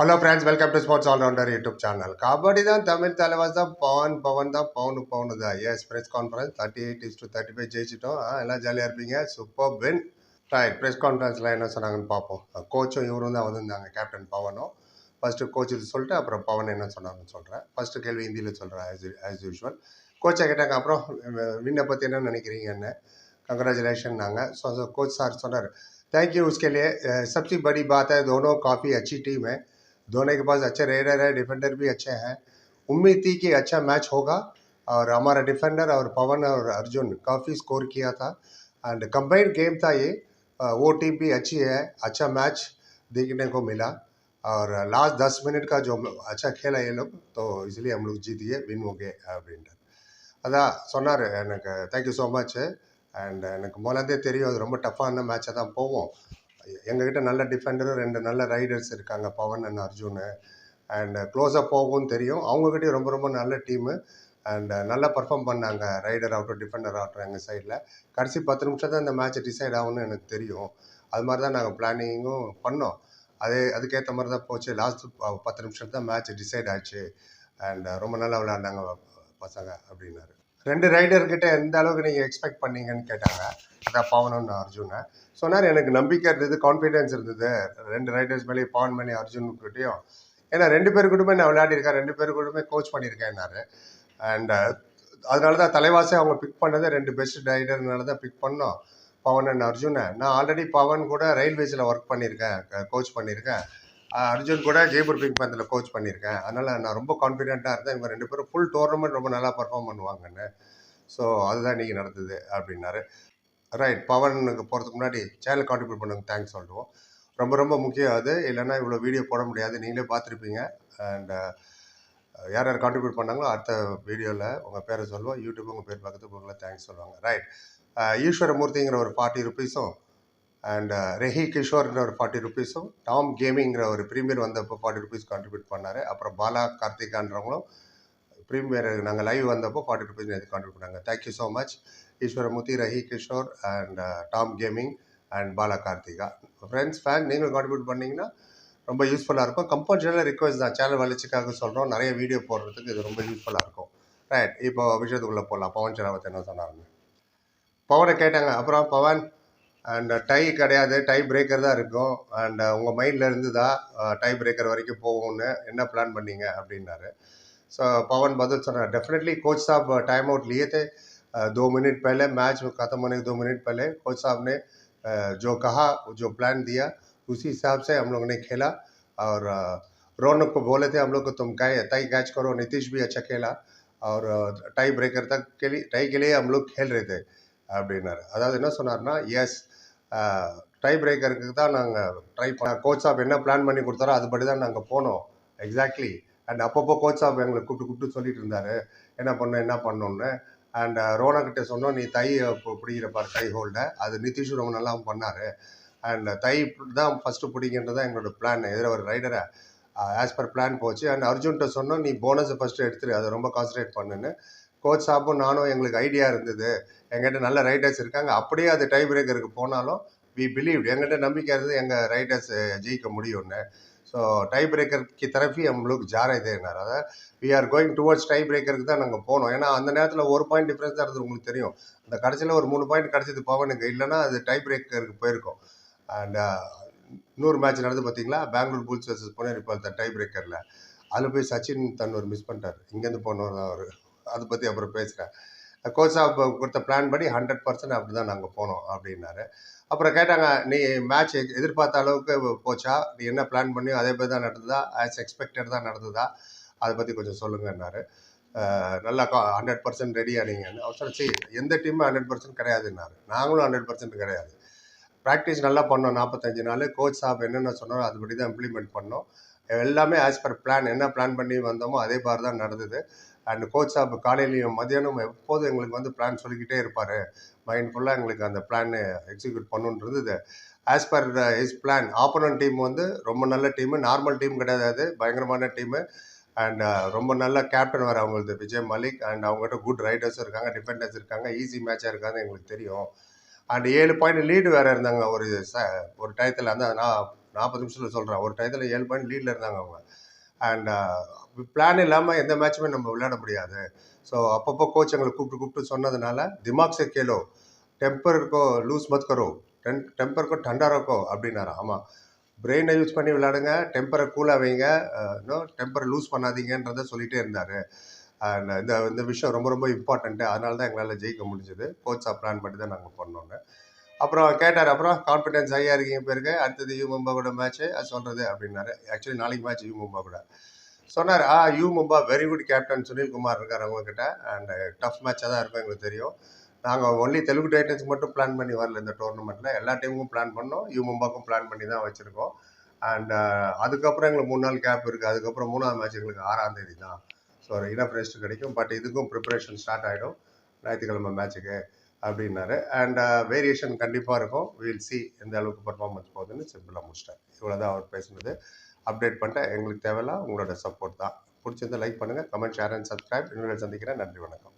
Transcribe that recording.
Hello friends, welcome to Sports All Rounder YouTube channel. Kabaddi தான் தமிழ் தலைவாஸ் தான் பவன் தான் பவுனு தான். எஸ் ப்ரெஸ் கான்ஃபரன்ஸ் 38-35 ஜெயிச்சிட்டோம். எல்லாம் ஜாலியாக இருப்பீங்க. Super win. ரைட், ப்ரெஸ் கான்ஃபரன்ஸில் என்ன சொன்னாங்கன்னு பார்ப்போம். கோச்சும் இவரும் தான் வந்திருந்தாங்க, கேப்டன் பவனும். ஃபஸ்ட்டு கோச் இது சொல்லிட்டு அப்புறம் பவன் என்ன சொன்னாங்கன்னு சொல்கிறேன். ஃபஸ்ட்டு கேள்வி ஹிந்தியில் சொல்கிறேன் ஆஸ் யூஷுவல். கோச்சை கேட்டாங்க, அப்புறம் வின்னை பற்றி என்ன நினைக்கிறீங்கன்னு. कंग्रेचुलेशन नांगा कोच सर सोनार थैंक यू उसके लिए। सबसे बड़ी बात है दोनों काफ़ी अच्छी टीम है, दोनों के पास अच्छे रेडर है, डिफेंडर भी अच्छे हैं। उम्मीद थी कि अच्छा मैच होगा और हमारा डिफेंडर और पवन और अर्जुन काफ़ी स्कोर किया था एंड कंबाइंड गेम था ये। वो टीम भी अच्छी है, अच्छा मैच देखने को मिला और लास्ट 10 मिनट का जो अच्छा खेला ये लोग, तो इसलिए हम लोग जीत गए, विन हो गए அப்படின்ட்டு அதான் சொன்னார் எனக்கு. Thank you so much. அண்ட் எனக்கு முதலே தெரியும் அது ரொம்ப டஃப்பான மேட்சாக தான் போவோம். எங்ககிட்ட நல்ல டிஃபெண்டரும் 2 நல்ல ரைடர்ஸ் இருக்காங்க, பவன் அண்ட் அர்ஜுன். அண்ட் க்ளோஸாக போகும்னு தெரியும். அவங்ககிட்டயும் ரொம்ப ரொம்ப நல்ல டீமு அண்ட் நல்லா பர்ஃபார்ம் பண்ணாங்க, ரைடர் ஆகட்டும் டிஃபெண்டர் ஆகட்டும். எங்கள் சைடில் கடைசி 10 நிமிஷம் தான் இந்த மேட்ச் டிசைட் ஆகும்னு எனக்கு தெரியும். அது மாதிரி தான் நாங்கள் பிளானிங்கும் பண்ணோம். அதுக்கேற்ற மாதிரி தான் போச்சு. லாஸ்ட் 10 நிமிஷம் தான் மேட்ச் டிசைட் ஆச்சு அண்ட் ரொம்ப நல்லா விளையாண்டாங்க பசங்க அப்படின்னாரு. 2 ரைடர்கிட்ட எந்த அளவுக்கு நீங்கள் எக்ஸ்பெக்ட் பண்ணீங்கன்னு கேட்டாங்க. அதான் பவனும் அர்ஜுனை சொன்னார். எனக்கு நம்பிக்கை இருந்தது, கான்ஃபிடென்ஸ் இருந்தது 2 ரைடர்ஸ் மேலேயும், பவன் மேலேயும் அர்ஜுன்கிட்டையும். ஏன்னா 2 பேர் கூடமே நான் விளையாடிருக்கேன், 2 பேர் கூடமே கோச் பண்ணியிருக்கேன்னாரு. அண்ட் அதனால தான் தலைவாசே அவங்க பிக் பண்ணது 2 பெஸ்ட் ரைடர்னால தான் பிக் பண்ணோம், பவன் அண்ட் அர்ஜுனை. நான் ஆல்ரெடி பவன் கூட ரயில்வேஸில் ஒர்க் பண்ணியிருக்கேன், கோச் பண்ணியிருக்கேன். அர்ஜுன் கூட ஜெய்ப்பூர் பிங்க் பந்தில் கோச் பண்ணியிருக்கேன். அதனால் நான் ரொம்ப கான்ஃபிடென்ட்டாக இருந்தேன், இவங்க 2 பேரும் ஃபுல் டோர்னமெண்ட் ரொம்ப நல்லா பர்ஃபார்ம் பண்ணுவாங்கன்னு. ஸோ அதுதான் இன்றைக்கி நடந்தது அப்படின்னாரு. ரைட், பவனுக்கு போகிறதுக்கு முன்னாடி சேனல் கான்ட்ரிபியூட் பண்ணுங்க தேங்க்ஸ் சொல்லுவோம். ரொம்ப ரொம்ப முக்கியம் அது, இல்லைன்னா இவ்வளோ வீடியோ போட முடியாது, நீங்களே பார்த்துருப்பீங்க. அண்ட் யார் யார் கான்ட்ரிபியூட் பண்ணாங்களோ அடுத்த வீடியோவில் உங்கள் பேரை சொல்லுவோம். யூடியூப் உங்கள் பேர் பக்கத்து உங்களை தேங்க்ஸ் சொல்லுவாங்க. ரைட், ஈஸ்வரமூர்த்திங்கிற ஒரு 40 ருபீஸும் அண்ட் ரெஹி கிஷோர்ங்கிற ஒரு 40 ருபீஸும், டாம் கேமிங்கிற ஒரு ப்ரீமியர் வந்தப்போ 40 ருபீஸ் கான்ட்ரிபியூட் பண்ணார். அப்புறம் பாலா கார்த்திகான்றவங்களும் ப்ரீமியர் நாங்கள் லைவ் வந்தப்போ 40 ருபீஸ் எது கான்ட்ரிபியூட் பண்ணாங்க. Thank you so much Eswaramoorthy, Rahi Kishore and Tom gaming and Bala Karthika. Friends fan நீங்களும் கான்ட்ரிபியூட் பண்ணிங்கன்னா ரொம்ப யூஸ்ஃபுல்லாக இருக்கும். கம்பல்சரியாக ரிக்வஸ்ட் தான், சேனல் வளர்ச்சிக்காக சொல்கிறோம், நிறைய வீடியோ போடுறதுக்கு இது ரொம்ப யூஸ்ஃபுல்லாக இருக்கும். ரைட், இப்போ விஷயத்துக்குள்ளே போகலாம். பவன் ஷெராவத் என்ன சொன்னாருன்னு பவனை கேட்டாங்க. அப்புறம் பவன் அண்ட் டை கிடையாது, டை பிரேக்கர் தான் இருக்கும். அண்ட் உங்கள் மைண்டில் இருந்துதா டை பிரேக்கர் வரைக்கும் போகும்னு என்ன பிளான் பண்ணீங்க அப்படின்னாரு. ஸோ पवन बदल सुना डेफिनेटली कोच साहब टाइम आउट लिए थे 2 मिनट पहले, मैच ख़त्म होने के 2 मिनट पहले कोच साहब ने जो कहा, जो प्लान दिया, उसी हिसाब से हम लोग ने खेला. और रौनक को बोले थे हम लोग को तुम टाई कैच करो. नीतीश भी अच्छा खेला और टाई ब्रेकर तक टाई के लिए हम लोग खेल रहे थे அப்படின்னாரு. அதாவது என்ன சொன்னார்னா, எஸ் டை பிரேக்கருக்கு தான் நாங்கள் ட்ரை பண்ண, கோச் சாப் என்ன பிளான் பண்ணி கொடுத்தாரோ அதுபடி தான் நாங்கள் போனோம். எக்ஸாக்ட்லி. அண்ட் அப்பப்போ கோச் சாப் எங்களை கூப்பிட்டு சொல்லிட்டு இருந்தார் என்ன பண்ணோன்னு. அண்ட் ரோனாக்கிட்ட சொன்னோம், நீ தை பிடிக்கிற பாரு டை ஹோல்டை, அது நிதிஷும் ரொம்ப நல்லா பண்ணார். அண்ட் தை தான் ஃபஸ்ட்டு பிடிக்கின்றது தான் எங்களோட பிளான், எதில் ஒரு ரைடரை ஆஸ் பர் பிளான் போச்சு. அண்ட் அர்ஜுன்கிட்ட சொன்னோம், நீ போனஸை ஃபஸ்ட்டு எடுத்துரு, அதை ரொம்ப கான்சன்ட்ரேட் பண்ணுன்னு. கோச் சாப்பும் நானும் எங்களுக்கு ஐடியா இருந்தது, எங்கிட்ட நல்ல ரைடர்ஸ் இருக்காங்க, அப்படியே அது டை பிரேக்கருக்கு போனாலும் வி பிலீவ், எங்கிட்ட நம்பிக்கை இருந்தது எங்கள் ரைடர்ஸ் ஜெயிக்க முடியும்னு. ஸோ டை பிரேக்கருக்கு தரப்பி நம்மளுக்கு ஜார இதேனார். அதாவது we are going towards tie பிரேக்கருக்கு தான் நாங்கள் போனோம். ஏன்னா அந்த நேரத்தில் 1 பாயிண்ட் டிஃப்ரென்ஸ் தான் இருந்தது, உங்களுக்கு தெரியும். அந்த கடைசியில் ஒரு 3 பாயிண்ட் கிடச்சது பவனுக்கு, இல்லைன்னா அது டை பிரேக்கருக்கு போயிருக்கும். அண்ட் இன்னொரு மேட்ச் நடந்து பார்த்தீங்களா, பெங்களூர் புல்ஸ் வர்சஸ் புனே ரிப்பல்ஸ் டை பிரேக்கரில். அதில் போய் சச்சின் தன்னூர் மிஸ் பண்ணிட்டார், இங்கேருந்து போனவர் தான் அவர். அதை பற்றி அப்புறம் பேசுகிறேன். கோச் சாப் கொடுத்த பிளான் படி 100% அப்படி தான் நாங்கள் போனோம் அப்படின்னாரு. அப்புறம் கேட்டாங்க, நீ மேட்ச் எதிர்பார்த்த அளவுக்கு போச்சா, நீ என்ன பிளான் பண்ணியோ அதே மாதிரி தான் நடந்ததா, ஆஸ் எக்ஸ்பெக்டட் தான் நடந்ததா, அதை பற்றி கொஞ்சம் சொல்லுங்கன்னாரு. நல்லா 100% ரெடியாக நீங்கன்னு அவர் சொல்லி, எந்த டீமும் 100% கிடையாதுன்னாரு. நாங்களும் 100% கிடையாது. ப்ராக்டிஸ் நல்லா பண்ணோம் 45 நாள். கோச் சாப் என்னென்ன சொன்னாரோ அதுபடி தான் இம்ப்ளிமெண்ட் பண்ணோம். எல்லாமே ஆஸ் பர் பிளான், என்ன பிளான் பண்ணி வந்தோமோ அதே மாதிரி தான் நடந்தது. அண்ட் கோச் சாப் காலையிலையும் மதியானம் எப்போதும் எங்களுக்கு பிளான் சொல்லிக்கிட்டே இருப்பார். மைண்ட் ஃபுல்லாக எங்களுக்கு அந்த பிளான் எக்ஸிக்யூட் பண்ணுன்றது as per his plan. Opponent team ரொம்ப நல்ல டீமு, நார்மல் டீம் கிடையாது, அது பயங்கரமான டீமு. அண்ட் ரொம்ப நல்ல கேப்டன் வேறு அவங்களுக்கு, விஜய் மலிக். அண்ட் அவங்ககிட்ட குட் ரைடர்ஸும் இருக்காங்க, டிஃபெண்டர்ஸ் இருக்காங்க, ஈஸி மேட்சாக இருக்காது எங்களுக்கு தெரியும். அண்ட் 7 பாயிண்ட் லீடு வேறு இருந்தாங்க ஒரு டயத்தில். அந்த நான் 40 நிமிஷத்தில் சொல்கிறேன். ஒரு டயத்தில் 7 பாயிண்ட் லீடில் இருந்தாங்க அவங்க. அண்ட் பிளான் இல்லாமல் எந்த மேட்சுமே நம்ம விளையாட முடியாது. ஸோ அப்பப்போ கோச் எங்களை கூப்பிட்டு கூப்பிட்டு சொன்னதுனால திமாக் சே கேலோ, டெம்பர் இருக்கோ லூஸ் மத் கரோ, டெம்பர் கோ டண்டா ரக்கோ அப்படின்னாரு. ஆமாம், பிரெயினை யூஸ் பண்ணி விளையாடுங்க, டெம்பரை கூலாக வைங்க, இன்னும் டெம்பரை லூஸ் பண்ணாதீங்கன்றதை சொல்லிகிட்டே இருந்தார். அண்ட் இந்த இந்த விஷயம் ரொம்ப ரொம்ப இம்பார்ட்டண்ட்டு. அதனால தான் எங்களால் ஜெயிக்க முடிஞ்சது. கோச்சாக பிளான் பண்ணி தான் நாங்கள் பண்ணோன்னு. அப்புறம் கேட்டார், அப்புறம் கான்ஃபிடென்ஸ் ஹையாக இருக்கீங்க பேருக்கு, அடுத்தது யூ மும்பா கூட மேட்ச்சு அது சொல்கிறது அப்படின்னாரு. ஆக்சுவலி நாளைக்கு மேட்ச் யூ மும்பா கூட சொன்னார். You Mumba very good captain Sunil Kumar இருக்கார் அவங்கக்கிட்ட. அண்ட் டஃப் மேட்சாக தான் இருக்கும், எங்களுக்கு தெரியும். நாங்கள் ஒன்லி தெலுங்கு டைட்டன்ஸ் மட்டும் பிளான் பண்ணி வரல இந்த டோர்னமெண்ட்டில், எல்லா டீமுக்கும் பிளான் பண்ணோம், யூ மும்பாக்கும் பிளான் பண்ணி தான் வச்சுருக்கோம். அண்ட் அதுக்கப்புறம் எங்களுக்கு 3 நாள் கேப் இருக்குது. அதுக்கப்புறம் 3ஆவது மேட்ச் எங்களுக்கு 6ஆம் தேதி தான். ஸோ இனஃப் ரெஸ்ட் கிடைக்கும். பட் இதுக்கும் ப்ரிப்பரேஷன் ஸ்டார்ட் ஆகிடும் ஞாயிற்றுக்கிழமை மேட்ச்சுக்கு அப்படின்னாரு. அண்ட் வேரியேஷன் கண்டிப்பாக இருக்கும். வீல் சி எந்த அளவுக்கு பர்ஃபார்மன்ஸ் போகுதுன்னு சிம்பிளாக முடிச்சிட்டேன். இவ்வளோ தான் அவர் பேசுனது. அப்டேட் பண்ணிட்டேன். எங்களுக்கு தேவையில்லாம் உங்களோட சப்போர்ட் தான். பிடிச்சிருந்தா லைக் பண்ணுங்கள், கமெண்ட், ஷேர் அண்ட் சப்ஸ்கிரைப். இன்னொரு சந்திக்கிறேன். நன்றி, வணக்கம்.